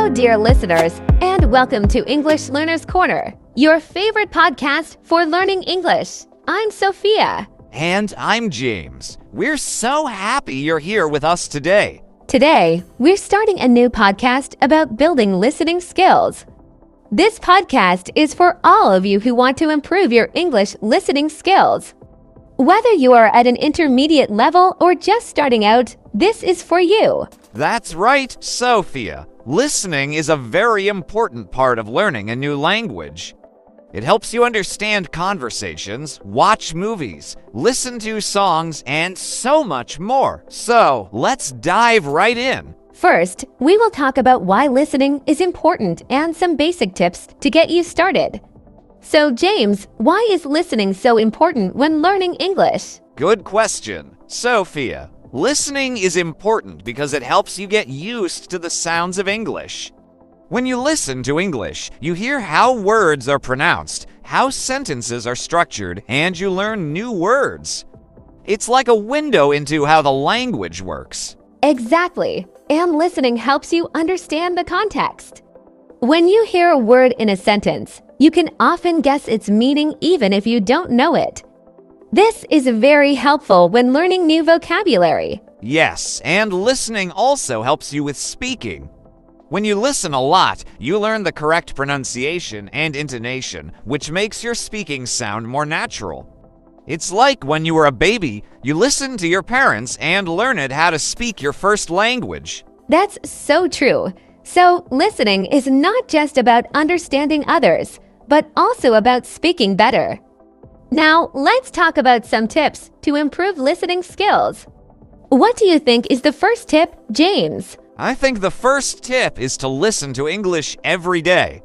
Hello, dear listeners, and welcome to English Learner's Corner, your favorite podcast for learning English. I'm Sophia. And I'm James. We're so happy you're here with us today. Today, we're starting a new podcast about building listening skills. This podcast is for all of you who want to improve your English listening skills. Whether you are at an intermediate level or just starting out, this is for you. That's right, Sophia. Listening is a very important part of learning a new language. It helps you understand conversations, watch movies, listen to songs, and so much more. So, let's dive right in. First, we will talk about why listening is important and some basic tips to get you started. So, James, why is listening so important when learning English? Good question. Sophia, listening is important because it helps you get used to the sounds of English. When you listen to English, you hear how words are pronounced, how sentences are structured, and you learn new words. It's like a window into how the language works. Exactly, and listening helps you understand the context. When you hear a word in a sentence, you can often guess its meaning even if you don't know it. This is very helpful when learning new vocabulary. Yes, and listening also helps you with speaking. When you listen a lot, you learn the correct pronunciation and intonation, which makes your speaking sound more natural. It's like when you were a baby, you listen to your parents and learn how to speak your first language. That's so true. So, listening is not just about understanding others, but also about speaking better. Now, let's talk about some tips to improve listening skills. What do you think is the first tip, James? I think the first tip is to listen to English every day.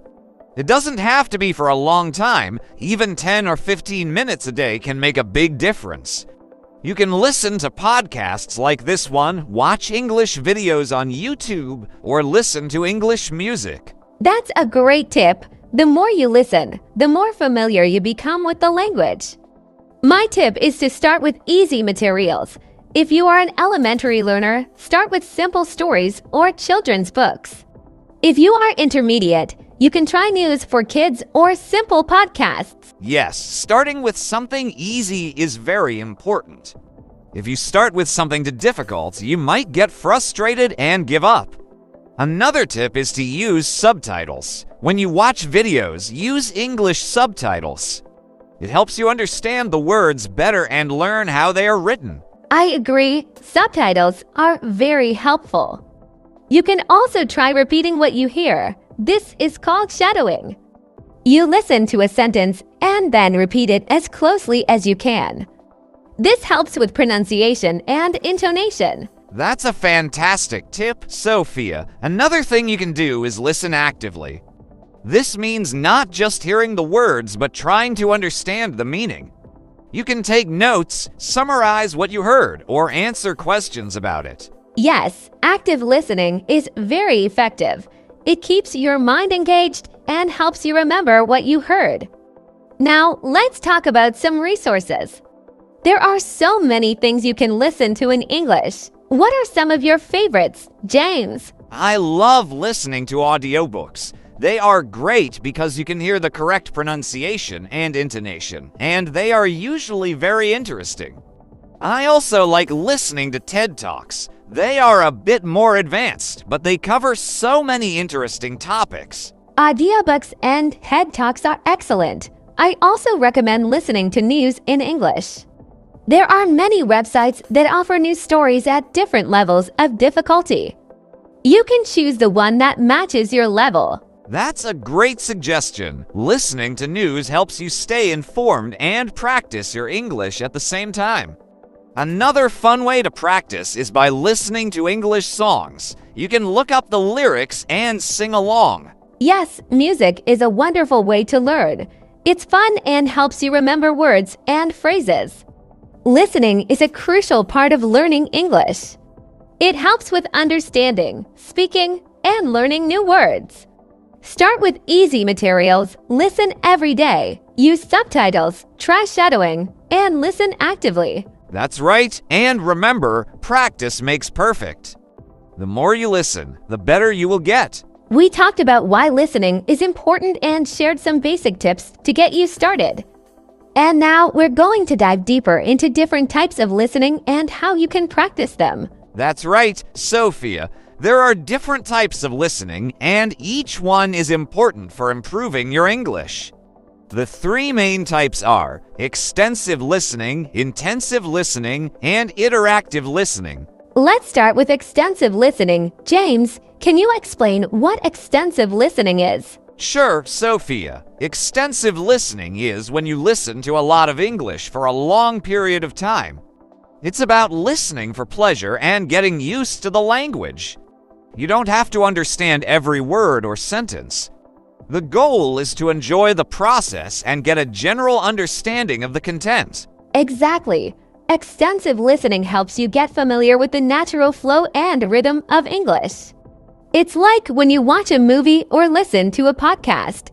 It doesn't have to be for a long time. Even 10 or 15 minutes a day can make a big difference. You can listen to podcasts like this one, watch English videos on YouTube, or listen to English music. That's a great tip. The more you listen, the more familiar you become with the language. My tip is to start with easy materials. If you are an elementary learner, start with simple stories or children's books. If you are intermediate, you can try news for kids or simple podcasts. Yes, starting with something easy is very important. If you start with something too difficult, you might get frustrated and give up. Another tip is to use subtitles. When you watch videos, use English subtitles. It helps you understand the words better and learn how they are written. I agree. Subtitles are very helpful. You can also try repeating what you hear. This is called shadowing. You listen to a sentence and then repeat it as closely as you can. This helps with pronunciation and intonation. That's a fantastic tip, Sophia. Another thing you can do is listen actively. This means not just hearing the words, but trying to understand the meaning. You can take notes, summarize what you heard, or answer questions about it. Yes, active listening is very effective. It keeps your mind engaged and helps you remember what you heard. Now, let's talk about some resources. There are so many things you can listen to in English. What are some of your favorites, James? I love listening to audiobooks. They are great because you can hear the correct pronunciation and intonation, and they are usually very interesting. I also like listening to TED Talks. They are a bit more advanced, but they cover so many interesting topics. Audiobooks and TED Talks are excellent. I also recommend listening to news in English. There are many websites that offer news stories at different levels of difficulty. You can choose the one that matches your level. That's a great suggestion. Listening to news helps you stay informed and practice your English at the same time. Another fun way to practice is by listening to English songs. You can look up the lyrics and sing along. Yes, music is a wonderful way to learn. It's fun and helps you remember words and phrases. Listening is a crucial part of learning English. It helps with understanding, speaking, and learning new words. Start with easy materials, listen every day, use subtitles, try shadowing, and listen actively. That's right, and remember, practice makes perfect. The more you listen, the better you will get. We talked about why listening is important and shared some basic tips to get you started. And now we're going to dive deeper into different types of listening and how you can practice them. That's right, Sophia. There are different types of listening, and each one is important for improving your English. The three main types are extensive listening, intensive listening, and interactive listening. Let's start with extensive listening. James, can you explain what extensive listening is? Sure, Sophia. Extensive listening is when you listen to a lot of English for a long period of time. It's about listening for pleasure and getting used to the language. You don't have to understand every word or sentence. The goal is to enjoy the process and get a general understanding of the content. Exactly. Extensive listening helps you get familiar with the natural flow and rhythm of English. It's like when you watch a movie or listen to a podcast.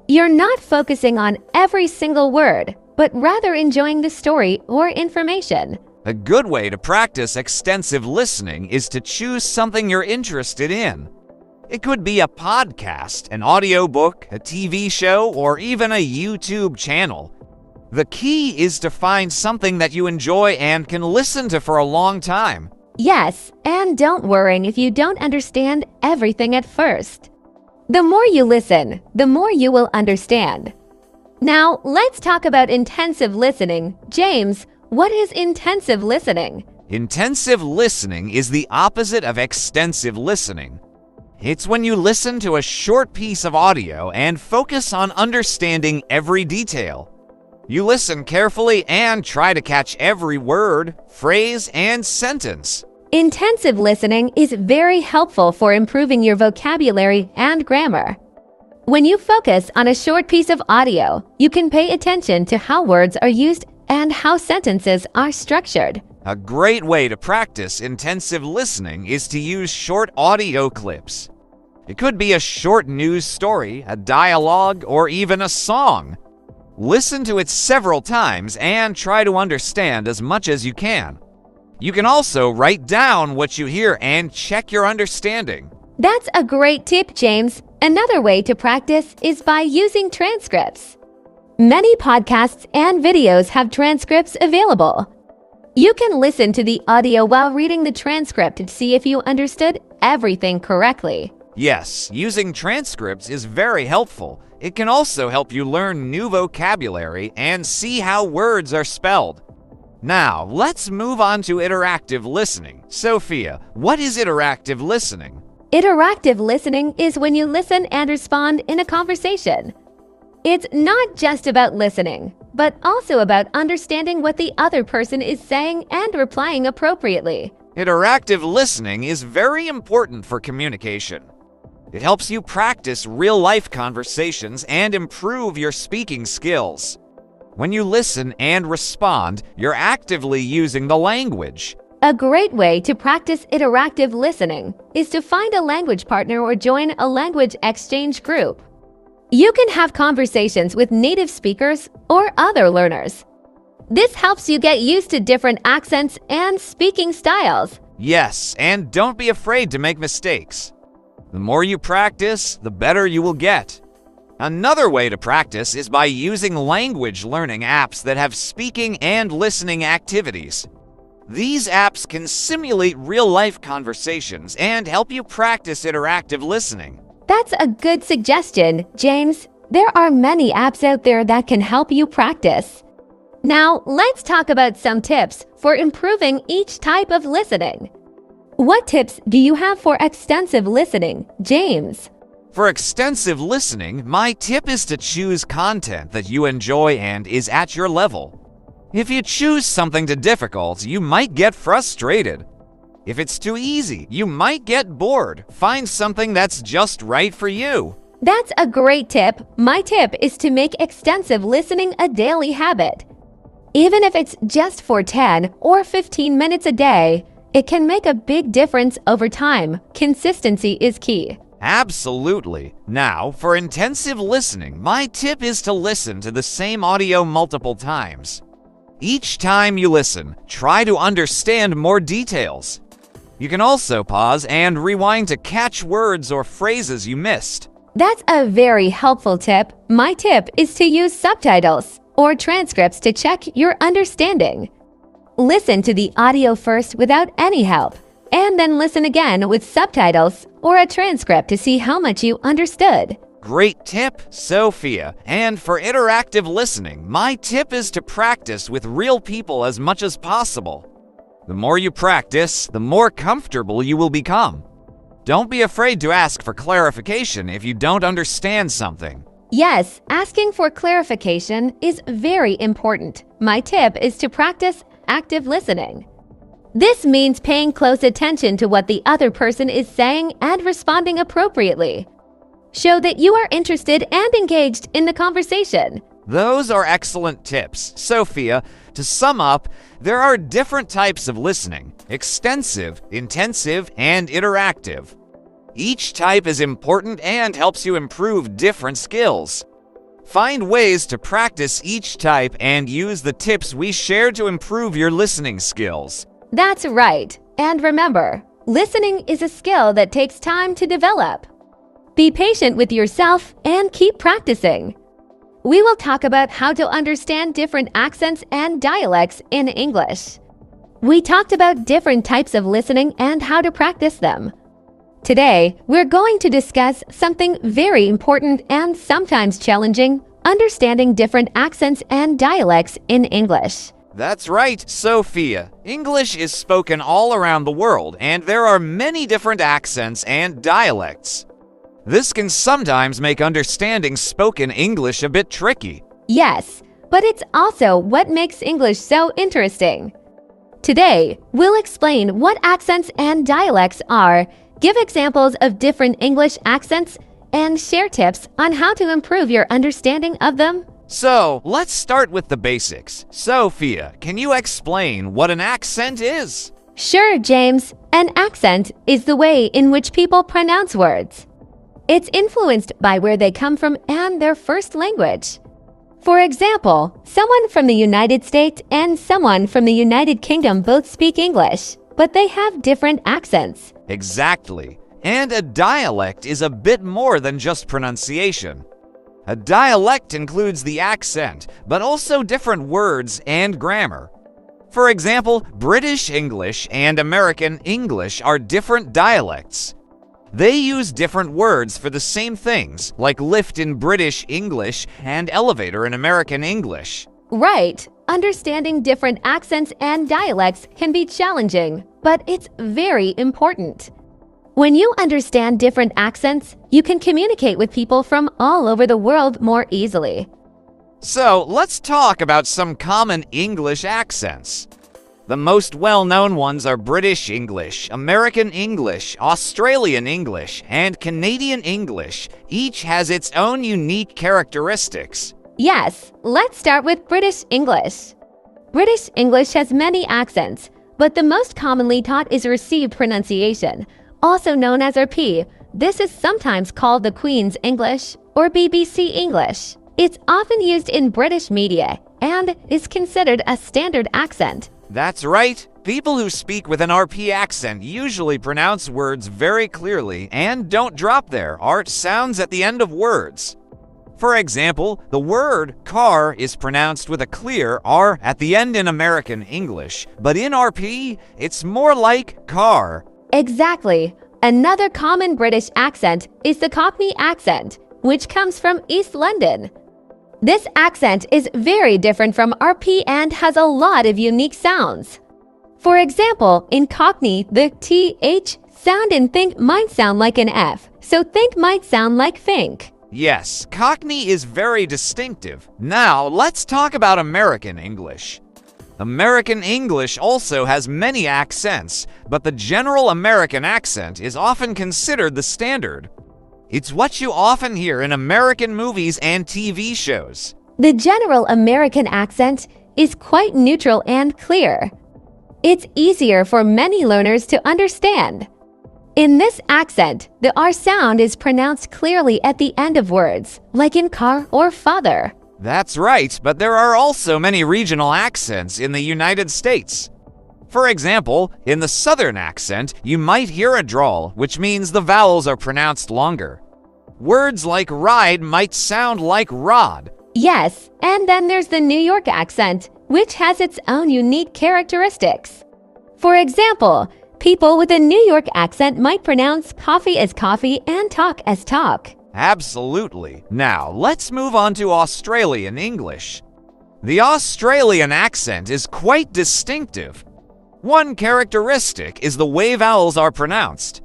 You're not focusing on every single word, but rather enjoying the story or information. A good way to practice extensive listening is to choose something you're interested in. It could be a podcast, an audiobook, a TV show, or even a YouTube channel. The key is to find something that you enjoy and can listen to for a long time. Yes, and don't worry if you don't understand everything at first. The more you listen, the more you will understand. Now, let's talk about intensive listening. James, what is intensive listening? Intensive listening is the opposite of extensive listening. It's when you listen to a short piece of audio and focus on understanding every detail. You listen carefully and try to catch every word, phrase, and sentence. Intensive listening is very helpful for improving your vocabulary and grammar. When you focus on a short piece of audio, you can pay attention to how words are used and how sentences are structured. A great way to practice intensive listening is to use short audio clips. It could be a short news story, a dialogue, or even a song. Listen to it several times and try to understand as much as you can. You can also write down what you hear and check your understanding. That's a great tip, James. Another way to practice is by using transcripts. Many podcasts and videos have transcripts available. You can listen to the audio while reading the transcript to see if you understood everything correctly. Yes, using transcripts is very helpful. It can also help you learn new vocabulary and see how words are spelled. Now, let's move on to interactive listening. Sophia, what is interactive listening? Interactive listening is when you listen and respond in a conversation. It's not just about listening, but also about understanding what the other person is saying and replying appropriately. Interactive listening is very important for communication. It helps you practice real-life conversations and improve your speaking skills. When you listen and respond, you're actively using the language. A great way to practice interactive listening is to find a language partner or join a language exchange group. You can have conversations with native speakers or other learners. This helps you get used to different accents and speaking styles. Yes, and don't be afraid to make mistakes. The more you practice, the better you will get. Another way to practice is by using language learning apps that have speaking and listening activities. These apps can simulate real-life conversations and help you practice interactive listening. That's a good suggestion, James. There are many apps out there that can help you practice. Now, let's talk about some tips for improving each type of listening. What tips do you have for extensive listening, James? For extensive listening, my tip is to choose content that you enjoy and is at your level. If you choose something too difficult, you might get frustrated. If it's too easy, you might get bored. Find something that's just right for you. That's a great tip. My tip is to make extensive listening a daily habit. Even if it's just for 10 or 15 minutes a day, it can make a big difference over time. Consistency is key. Absolutely. Now, for intensive listening, my tip is to listen to the same audio multiple times. Each time you listen, try to understand more details. You can also pause and rewind to catch words or phrases you missed. That's a very helpful tip. My tip is to use subtitles or transcripts to check your understanding. Listen to the audio first without any help, and then listen again with subtitles or a transcript to see how much you understood. Great tip, Sophia. And for interactive listening, my tip is to practice with real people as much as possible. The more you practice, the more comfortable you will become. Don't be afraid to ask for clarification if you don't understand something. Yes, asking for clarification is very important. My tip is to practice active listening. This means paying close attention to what the other person is saying and responding appropriately. Show that you are interested and engaged in the conversation. Those are excellent tips. Sophia, to sum up, there are different types of listening: extensive, intensive, and interactive. Each type is important and helps you improve different skills. Find ways to practice each type and use the tips we shared to improve your listening skills. That's right. And remember, listening is a skill that takes time to develop. Be patient with yourself and keep practicing. We will talk about how to understand different accents and dialects in English. We talked about different types of listening and how to practice them. Today, we're going to discuss something very important and sometimes challenging: understanding different accents and dialects in English. That's right, Sophia. English is spoken all around the world, and there are many different accents and dialects. This can sometimes make understanding spoken English a bit tricky. Yes, but it's also what makes English so interesting. Today, we'll explain what accents and dialects are, give examples of different English accents, and share tips on how to improve your understanding of them. So, let's start with the basics. Sophia, can you explain what an accent is? Sure, James. An accent is the way in which people pronounce words. It's influenced by where they come from and their first language. For example, someone from the United States and someone from the United Kingdom both speak English, but they have different accents. Exactly. And a dialect is a bit more than just pronunciation. A dialect includes the accent, but also different words and grammar. For example, British English and American English are different dialects. They use different words for the same things, like lift in British English and elevator in American English. Right. Understanding different accents and dialects can be challenging, but it's very important. When you understand different accents, you can communicate with people from all over the world more easily. So, let's talk about some common English accents. The most well-known ones are British English, American English, Australian English, and Canadian English. Each has its own unique characteristics. Yes, let's start with British English. British English has many accents, but the most commonly taught is received pronunciation, also known as RP. This is sometimes called the Queen's English or BBC English. It's often used in British media and is considered a standard accent. That's right. People who speak with an RP accent usually pronounce words very clearly and don't drop their art sounds at the end of words. For example, the word car is pronounced with a clear R at the end in American English, but in RP, it's more like car. Exactly. Another common British accent is the Cockney accent, which comes from East London. This accent is very different from RP and has a lot of unique sounds. For example, in Cockney, the TH sound in think might sound like an F, so think might sound like think. Yes, Cockney is very distinctive. Now, let's talk about American English. American English also has many accents, but the general American accent is often considered the standard. It's what you often hear in American movies and TV shows. The general American accent is quite neutral and clear. It's easier for many learners to understand. In this accent, the R sound is pronounced clearly at the end of words, like in car or father. That's right, but there are also many regional accents in the United States. For example, in the Southern accent, you might hear a drawl, which means the vowels are pronounced longer. Words like ride might sound like rod. Yes, and then there's the New York accent, which has its own unique characteristics. For example, people with a New York accent might pronounce coffee as coffee and talk as talk. Absolutely. Now, let's move on to Australian English. The Australian accent is quite distinctive. One characteristic is the way vowels are pronounced.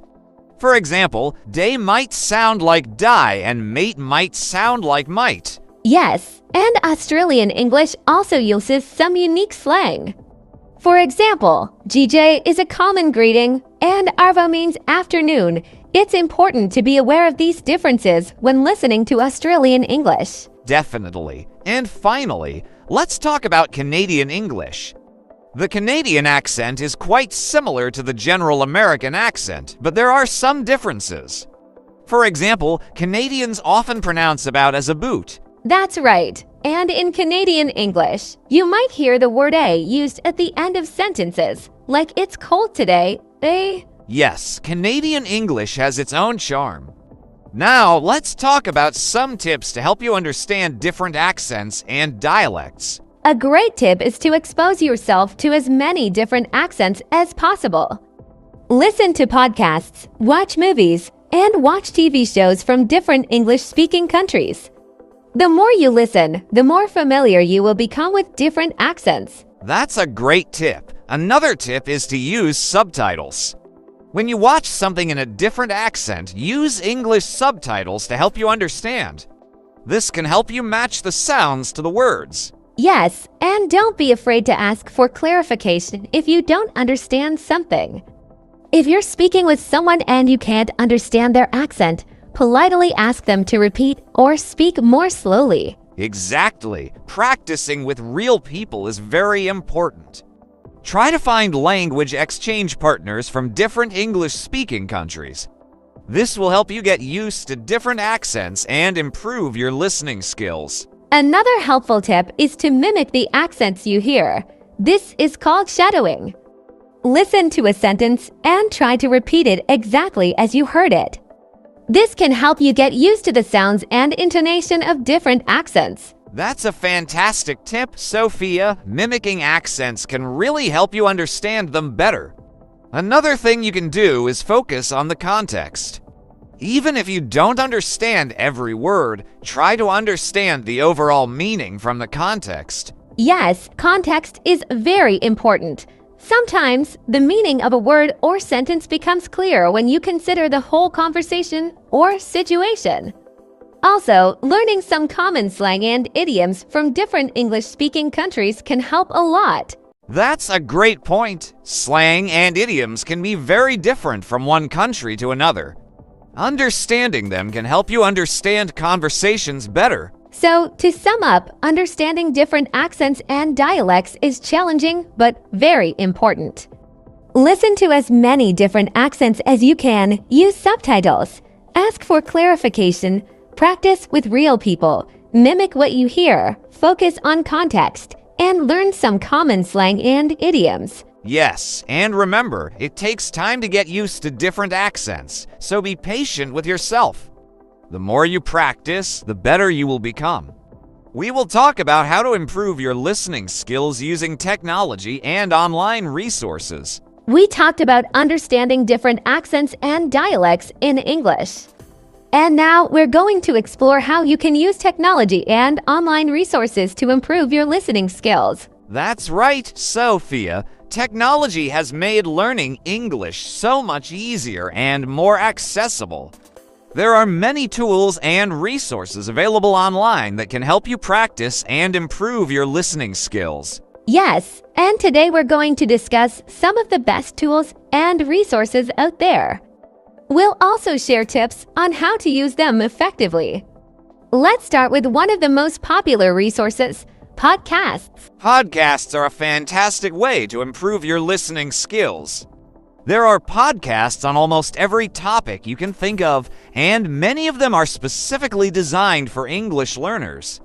For example, day might sound like die and mate might sound like might. Yes, and Australian English also uses some unique slang. For example, GJ is a common greeting, and Arvo means afternoon. It's important to be aware of these differences when listening to Australian English. Definitely. And finally, let's talk about Canadian English. The Canadian accent is quite similar to the general American accent, but there are some differences. For example, Canadians often pronounce about as a boot. That's right. And in Canadian English, you might hear the word a used at the end of sentences, like it's cold today, eh? Yes, Canadian English has its own charm. Now, let's talk about some tips to help you understand different accents and dialects. A great tip is to expose yourself to as many different accents as possible. Listen to podcasts, watch movies, and watch TV shows from different English-speaking countries. The more you listen, the more familiar you will become with different accents. That's a great tip. Another tip is to use subtitles. When you watch something in a different accent, use English subtitles to help you understand. This can help you match the sounds to the words. Yes, and don't be afraid to ask for clarification if you don't understand something. If you're speaking with someone and you can't understand their accent, politely ask them to repeat or speak more slowly. Exactly. Practicing with real people is very important. Try to find language exchange partners from different English-speaking countries. This will help you get used to different accents and improve your listening skills. Another helpful tip is to mimic the accents you hear. This is called shadowing. Listen to a sentence and try to repeat it exactly as you heard it. This can help you get used to the sounds and intonation of different accents. That's a fantastic tip, Sophia. Mimicking accents can really help you understand them better. Another thing you can do is focus on the context. Even if you don't understand every word, try to understand the overall meaning from the context. Yes, context is very important. Sometimes, the meaning of a word or sentence becomes clear when you consider the whole conversation or situation. Also, learning some common slang and idioms from different English-speaking countries can help a lot. That's a great point. Slang and idioms can be very different from one country to another. Understanding them can help you understand conversations better. So, to sum up, understanding different accents and dialects is challenging but very important. Listen to as many different accents as you can, use subtitles, ask for clarification, practice with real people, mimic what you hear, focus on context, and learn some common slang and idioms. Yes, and remember, it takes time to get used to different accents, so be patient with yourself. The more you practice, the better you will become. We will talk about how to improve your listening skills using technology and online resources. We talked about understanding different accents and dialects in English. And now we're going to explore how you can use technology and online resources to improve your listening skills. That's right, Sophia. Technology has made learning English so much easier and more accessible. There are many tools and resources available online that can help you practice and improve your listening skills. Yes, and today we're going to discuss some of the best tools and resources out there. We'll also share tips on how to use them effectively. Let's start with one of the most popular resources, podcasts. Podcasts are a fantastic way to improve your listening skills. There are podcasts on almost every topic you can think of, and many of them are specifically designed for English learners.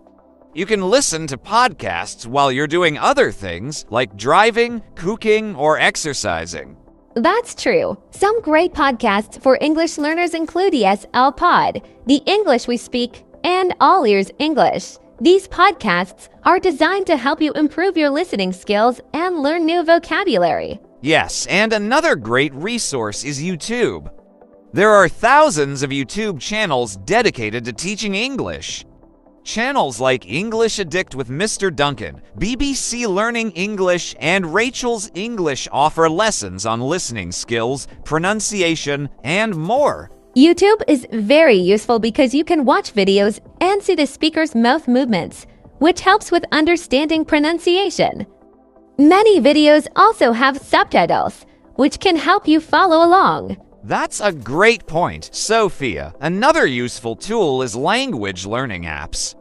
You can listen to podcasts while you're doing other things like driving, cooking, or exercising. That's true. Some great podcasts for English learners include ESL Pod, The English We Speak, and All Ears English. These podcasts are designed to help you improve your listening skills and learn new vocabulary. Yes, and another great resource is YouTube. There are thousands of YouTube channels dedicated to teaching English. Channels like English Addict with Mr. Duncan, BBC Learning English, and Rachel's English offer lessons on listening skills, pronunciation, and more. YouTube is very useful because you can watch videos and see the speaker's mouth movements, which helps with understanding pronunciation. Many videos also have subtitles, which can help you follow along. That's a great point, Sophia. Another useful tool is language learning apps.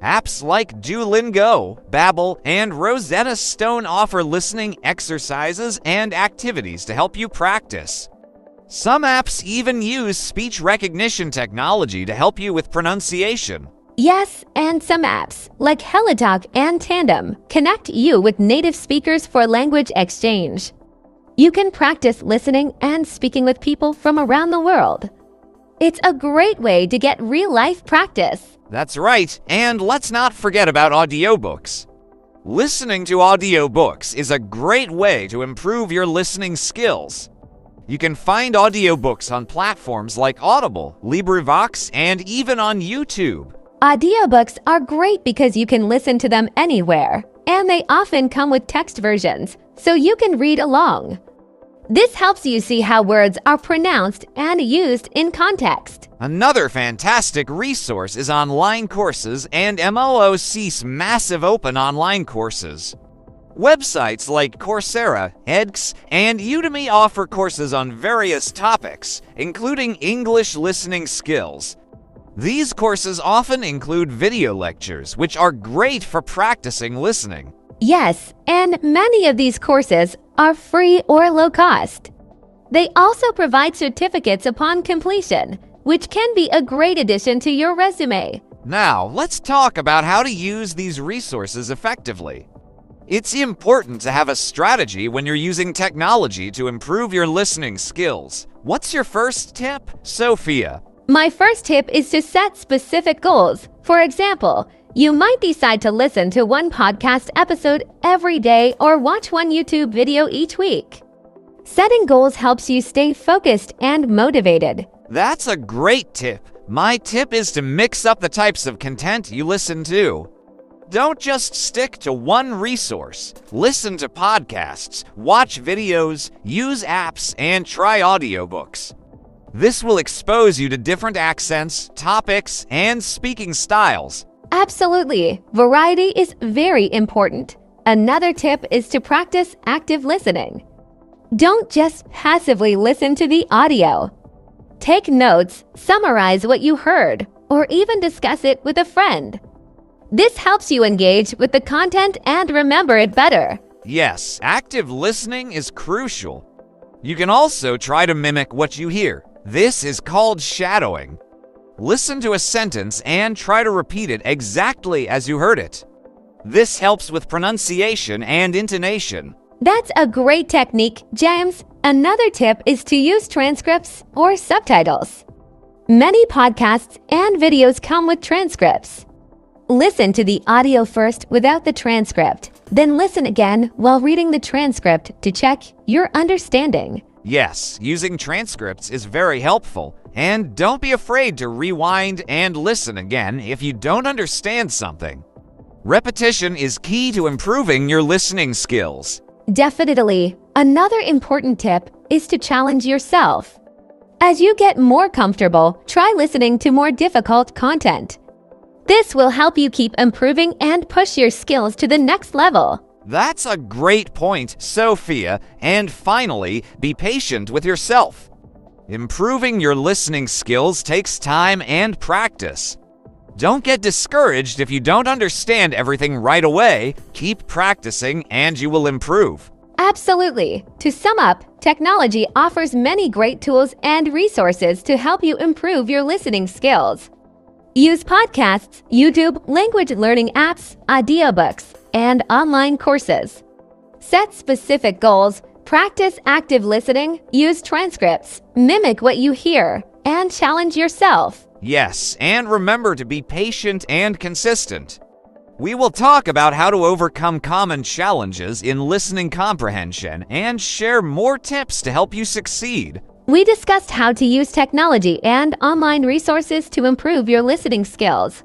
Apps like Duolingo, Babbel, and Rosetta Stone offer listening exercises and activities to help you practice. Some apps even use speech recognition technology to help you with pronunciation. Yes, and some apps, like HelloTalk and Tandem, connect you with native speakers for language exchange. You can practice listening and speaking with people from around the world. It's a great way to get real-life practice. That's right, and let's not forget about audiobooks. Listening to audiobooks is a great way to improve your listening skills. You can find audiobooks on platforms like Audible, LibriVox, and even on YouTube. Audiobooks are great because you can listen to them anywhere, and they often come with text versions, so you can read along. This helps you see how words are pronounced and used in context. Another fantastic resource is online courses and MOOC's massive open online courses. Websites like Coursera, edX, and Udemy offer courses on various topics, including English listening skills. These courses often include video lectures, which are great for practicing listening. Yes, and many of these courses are free or low cost. They also provide certificates upon completion, which can be a great addition to your resume. Now, let's talk about how to use these resources effectively. It's important to have a strategy when you're using technology to improve your listening skills. What's your first tip, Sophia? My first tip is to set specific goals. For example, you might decide to listen to one podcast episode every day or watch one YouTube video each week. Setting goals helps you stay focused and motivated. That's a great tip. My tip is to mix up the types of content you listen to. Don't just stick to one resource. Listen to podcasts, watch videos, use apps, and try audiobooks. This will expose you to different accents, topics, and speaking styles. Absolutely. Variety is very important. Another tip is to practice active listening. Don't just passively listen to the audio. Take notes, summarize what you heard, or even discuss it with a friend. This helps you engage with the content and remember it better. Yes, active listening is crucial. You can also try to mimic what you hear. This is called shadowing. Listen to a sentence and try to repeat it exactly as you heard it. This helps with pronunciation and intonation. That's a great technique, James. Another tip is to use transcripts or subtitles. Many podcasts and videos come with transcripts. Listen to the audio first without the transcript, then listen again while reading the transcript to check your understanding. Yes, using transcripts is very helpful, and don't be afraid to rewind and listen again if you don't understand something. Repetition is key to improving your listening skills. Definitely. Another important tip is to challenge yourself. As you get more comfortable, try listening to more difficult content. This will help you keep improving and push your skills to the next level. That's a great point, Sophia. And finally, be patient with yourself. Improving your listening skills takes time and practice. Don't get discouraged if you don't understand everything right away. Keep practicing and you will improve. Absolutely. To sum up, technology offers many great tools and resources to help you improve your listening skills. Use podcasts, YouTube, language learning apps, audiobooks, and online courses. Set specific goals, practice active listening, use transcripts, mimic what you hear, and challenge yourself. Yes, and remember to be patient and consistent. We will talk about how to overcome common challenges in listening comprehension and share more tips to help you succeed. We discussed how to use technology and online resources to improve your listening skills.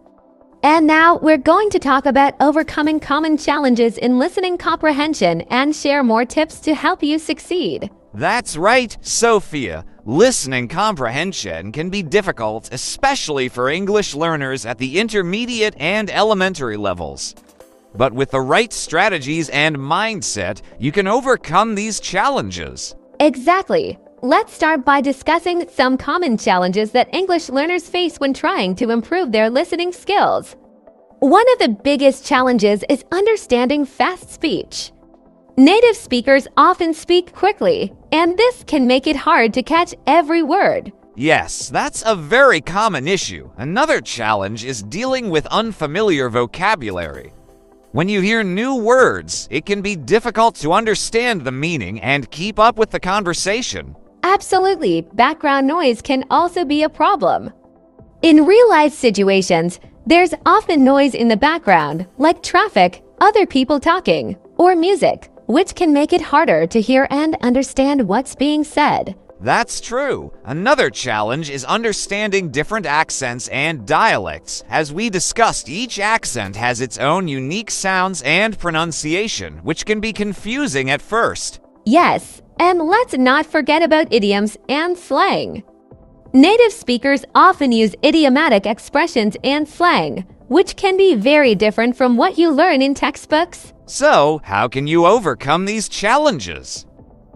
And now we're going to talk about overcoming common challenges in listening comprehension and share more tips to help you succeed. That's right, Sophia. Listening comprehension can be difficult, especially for English learners at the intermediate and elementary levels. But with the right strategies and mindset, you can overcome these challenges. Exactly. Let's start by discussing some common challenges that English learners face when trying to improve their listening skills. One of the biggest challenges is understanding fast speech. Native speakers often speak quickly, and this can make it hard to catch every word. Yes, that's a very common issue. Another challenge is dealing with unfamiliar vocabulary. When you hear new words, it can be difficult to understand the meaning and keep up with the conversation. Absolutely, background noise can also be a problem. In real-life situations, there's often noise in the background, like traffic, other people talking, or music, which can make it harder to hear and understand what's being said. That's true. Another challenge is understanding different accents and dialects. As we discussed, each accent has its own unique sounds and pronunciation, which can be confusing at first. Yes, and let's not forget about idioms and slang. Native speakers often use idiomatic expressions and slang, which can be very different from what you learn in textbooks. So, how can you overcome these challenges?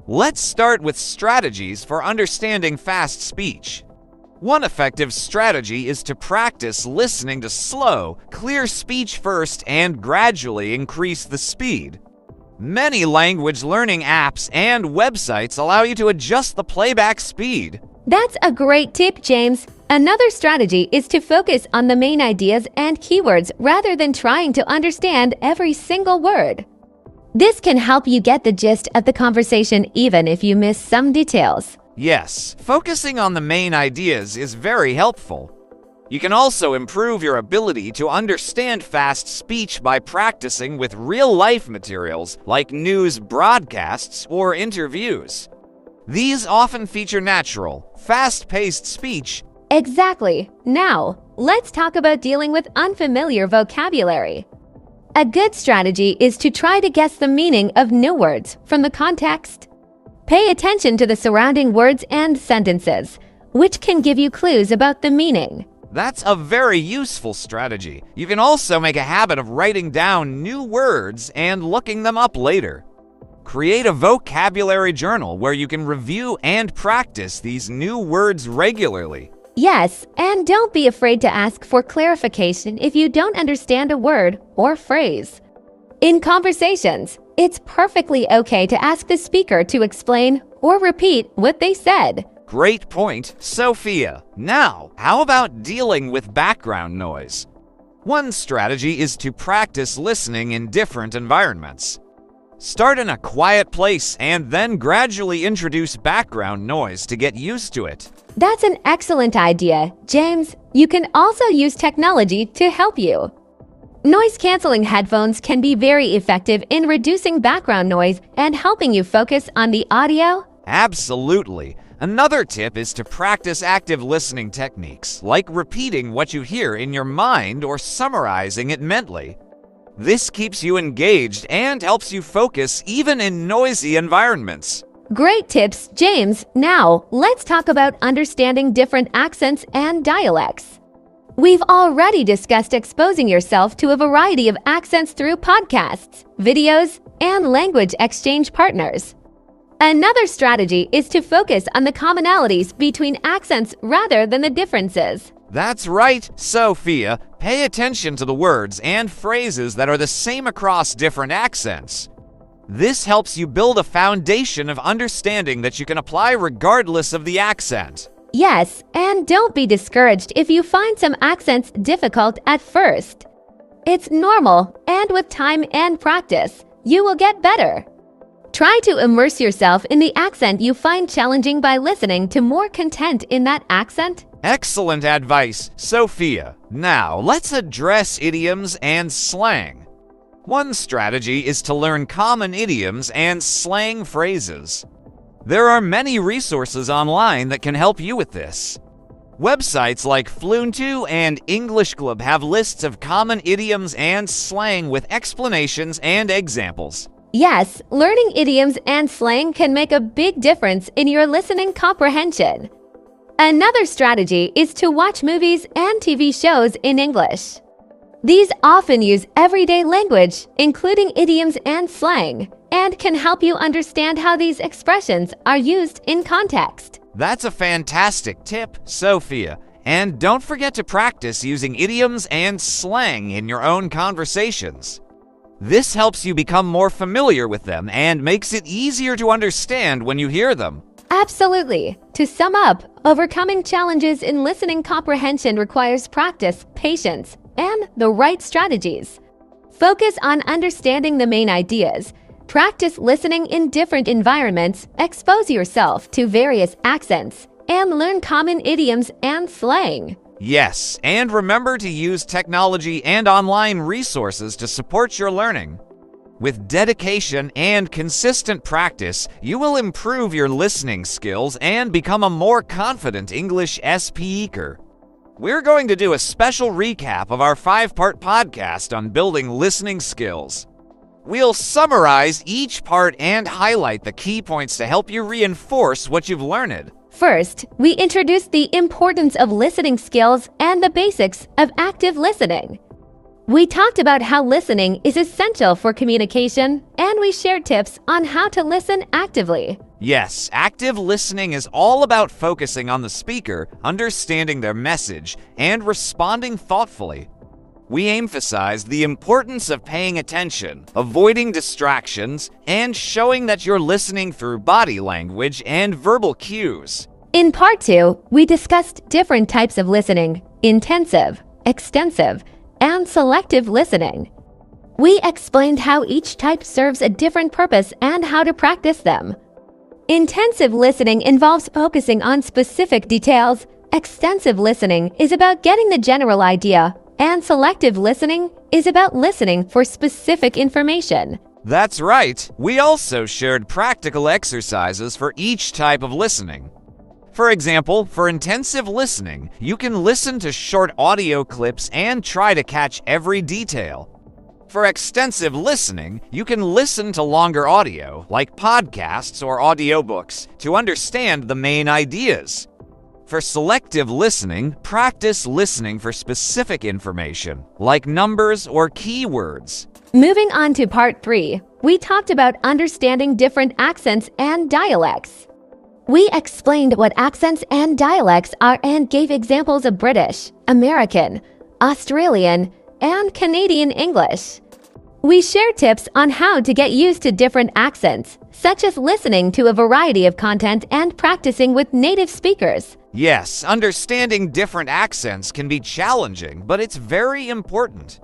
Let's start with strategies for understanding fast speech. One effective strategy is to practice listening to slow, clear speech first and gradually increase the speed. Many language learning apps and websites allow you to adjust the playback speed. That's a great tip, James. Another strategy is to focus on the main ideas and keywords rather than trying to understand every single word. This can help you get the gist of the conversation even if you miss some details. Yes, focusing on the main ideas is very helpful. You can also improve your ability to understand fast speech by practicing with real-life materials like news broadcasts or interviews. These often feature natural, fast-paced speech. Exactly. Now, let's talk about dealing with unfamiliar vocabulary. A good strategy is to try to guess the meaning of new words from the context. Pay attention to the surrounding words and sentences, which can give you clues about the meaning. That's a very useful strategy. You can also make a habit of writing down new words and looking them up later. Create a vocabulary journal where you can review and practice these new words regularly. Yes, and don't be afraid to ask for clarification if you don't understand a word or phrase. In conversations, it's perfectly okay to ask the speaker to explain or repeat what they said. Great point, Sophia. Now, how about dealing with background noise? One strategy is to practice listening in different environments. Start in a quiet place and then gradually introduce background noise to get used to it. That's an excellent idea, James. You can also use technology to help you. Noise-canceling headphones can be very effective in reducing background noise and helping you focus on the audio. Absolutely. Another tip is to practice active listening techniques, like repeating what you hear in your mind or summarizing it mentally. This keeps you engaged and helps you focus even in noisy environments. Great tips, James. Now, let's talk about understanding different accents and dialects. We've already discussed exposing yourself to a variety of accents through podcasts, videos, and language exchange partners. Another strategy is to focus on the commonalities between accents rather than the differences. That's right, Sophia. Pay attention to the words and phrases that are the same across different accents. This helps you build a foundation of understanding that you can apply regardless of the accent. Yes, and don't be discouraged if you find some accents difficult at first. It's normal, and with time and practice, you will get better. Try to immerse yourself in the accent you find challenging by listening to more content in that accent. Excellent advice, Sophia. Now, let's address idioms and slang. One strategy is to learn common idioms and slang phrases. There are many resources online that can help you with this. Websites like Fluentu and English Club have lists of common idioms and slang with explanations and examples. Yes, learning idioms and slang can make a big difference in your listening comprehension. Another strategy is to watch movies and TV shows in English. These often use everyday language, including idioms and slang, and can help you understand how these expressions are used in context. That's a fantastic tip, Sophia. And don't forget to practice using idioms and slang in your own conversations. This helps you become more familiar with them and makes it easier to understand when you hear them. Absolutely. To sum up, overcoming challenges in listening comprehension requires practice, patience, and the right strategies. Focus on understanding the main ideas. Practice listening in different environments, expose yourself to various accents, and learn common idioms and slang. Yes, and remember to use technology and online resources to support your learning. With dedication and consistent practice, you will improve your listening skills and become a more confident English speaker. We're going to do a special recap of our 5-part podcast on building listening skills. We'll summarize each part and highlight the key points to help you reinforce what you've learned. First, we introduced the importance of listening skills and the basics of active listening. We talked about how listening is essential for communication, and we shared tips on how to listen actively. Yes, active listening is all about focusing on the speaker, understanding their message, and responding thoughtfully. We emphasized the importance of paying attention, avoiding distractions, and showing that you're listening through body language and verbal cues. In Part 2, we discussed different types of listening: intensive, extensive, and selective listening. We explained how each type serves a different purpose and how to practice them. Intensive listening involves focusing on specific details. Extensive listening is about getting the general idea, and selective listening is about listening for specific information. That's right. We also shared practical exercises for each type of listening. For example, for intensive listening, you can listen to short audio clips and try to catch every detail. For extensive listening, you can listen to longer audio, like podcasts or audiobooks, to understand the main ideas. For selective listening, practice listening for specific information, like numbers or keywords. Moving on to Part 3, we talked about understanding different accents and dialects. We explained what accents and dialects are and gave examples of British, American, Australian, and Canadian English. We shared tips on how to get used to different accents, such as listening to a variety of content and practicing with native speakers. Yes, understanding different accents can be challenging, but it's very important.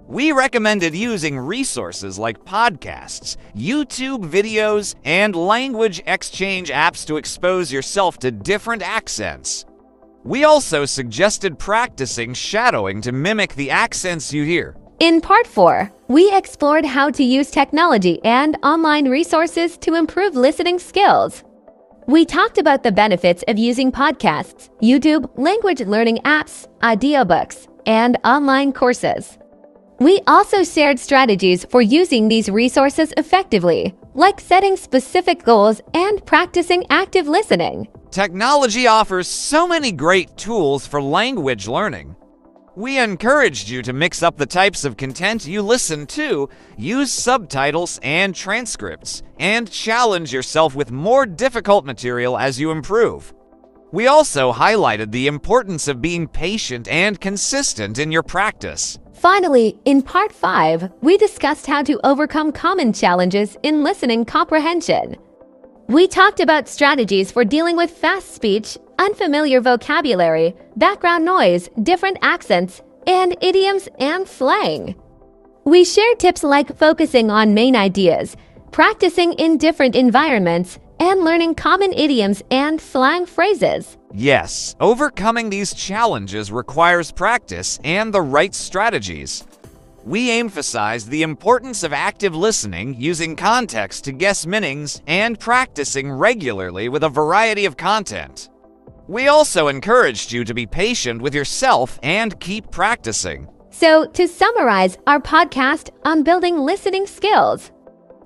We recommended using resources like podcasts, YouTube videos, and language exchange apps to expose yourself to different accents. We also suggested practicing shadowing to mimic the accents you hear. In Part 4, we explored how to use technology and online resources to improve listening skills. We talked about the benefits of using podcasts, YouTube, language learning apps, audiobooks, and online courses. We also shared strategies for using these resources effectively, like setting specific goals and practicing active listening. Technology offers so many great tools for language learning. We encouraged you to mix up the types of content you listen to, use subtitles and transcripts, and challenge yourself with more difficult material as you improve. We also highlighted the importance of being patient and consistent in your practice. Finally, in Part 5, we discussed how to overcome common challenges in listening comprehension. We talked about strategies for dealing with fast speech, unfamiliar vocabulary, background noise, different accents, and idioms and slang. We share tips like focusing on main ideas, practicing in different environments, and learning common idioms and slang phrases. Yes, overcoming these challenges requires practice and the right strategies. We emphasize the importance of active listening, using context to guess meanings, and practicing regularly with a variety of content. We also encouraged you to be patient with yourself and keep practicing. So, to summarize our podcast on building listening skills,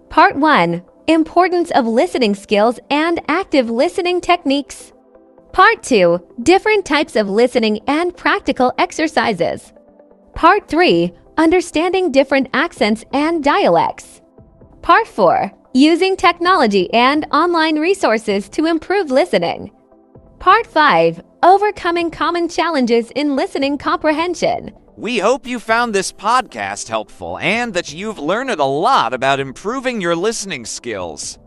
Part 1: Importance of listening skills and active listening techniques. Part 2: Different types of listening and practical exercises. Part 3: Understanding different accents and dialects. Part 4: Using technology and online resources to improve listening. Part 5: Overcoming common challenges in listening comprehension. We hope you found this podcast helpful and that you've learned a lot about improving your listening skills.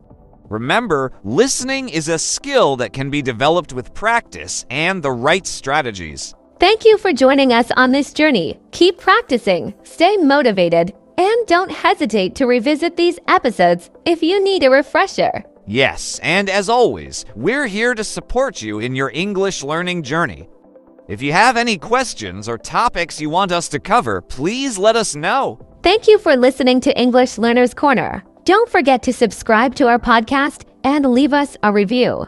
Remember, listening is a skill that can be developed with practice and the right strategies. Thank you for joining us on this journey. Keep practicing, stay motivated, and don't hesitate to revisit these episodes if you need a refresher. Yes, and as always, we're here to support you in your English learning journey. If you have any questions or topics you want us to cover, please let us know. Thank you for listening to English Learner's Corner. Don't forget to subscribe to our podcast and leave us a review.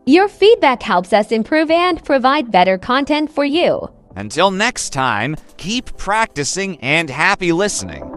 Your feedback helps us improve and provide better content for you. Until next time, keep practicing and happy listening.